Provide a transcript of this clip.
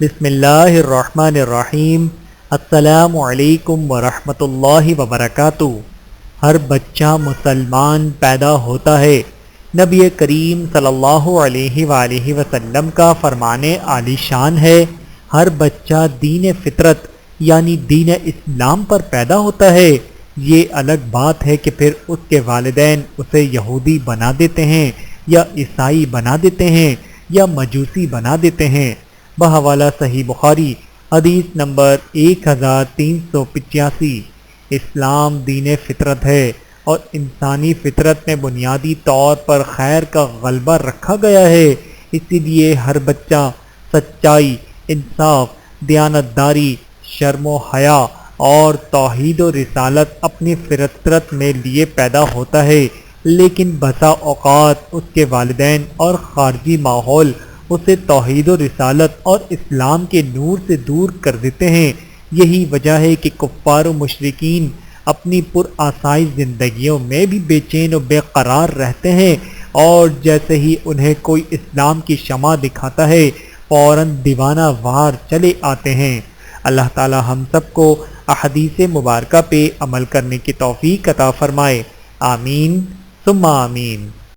بسم اللہ الرحمن الرحیم۔ السلام علیکم ورحمۃ اللہ وبرکاتہ۔ ہر بچہ مسلمان پیدا ہوتا ہے۔ نبی کریم صلی اللہ علیہ وآلہ وسلم کا فرمان عالی شان ہے، ہر بچہ دین فطرت یعنی دین اسلام پر پیدا ہوتا ہے۔ یہ الگ بات ہے کہ پھر اس کے والدین اسے یہودی بنا دیتے ہیں یا عیسائی بنا دیتے ہیں یا مجوسی بنا دیتے ہیں۔ بحوالہ صحیح بخاری حدیث نمبر 1385۔ اسلام دین فطرت ہے اور انسانی فطرت میں بنیادی طور پر خیر کا غلبہ رکھا گیا ہے، اسی لیے ہر بچہ سچائی، انصاف، دیانتداری، شرم و حیا اور توحید و رسالت اپنی فطرت میں لیے پیدا ہوتا ہے، لیکن بسا اوقات اس کے والدین اور خارجی ماحول اسے توحید و رسالت اور اسلام کے نور سے دور کر دیتے ہیں۔ یہی وجہ ہے کہ کفار و مشرکین اپنی پرآسائش زندگیوں میں بھی بے چین و بے قرار رہتے ہیں، اور جیسے ہی انہیں کوئی اسلام کی شمع دکھاتا ہے فوراً دیوانہ وار چلے آتے ہیں۔ اللہ تعالی ہم سب کو احادیث مبارکہ پہ عمل کرنے کی توفیق عطا فرمائے، آمین ثم آمین۔